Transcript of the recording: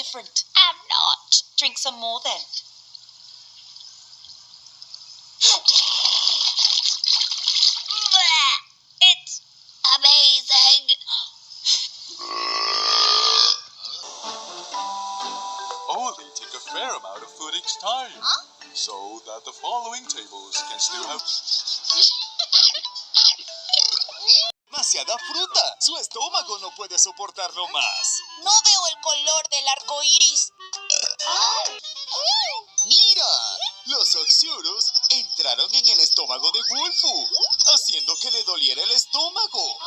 different. I'm not. Drink some more then. It's amazing. Oh, they take a fair amount of food each time. Huh? So that the following tables can still have... Demasiada fruta. Su estómago no puede soportarlo más. No veo el color del arco iris. ¡Mira! Los oxiurus entraron en el estómago de Wolfu, haciendo que le doliera el estómago.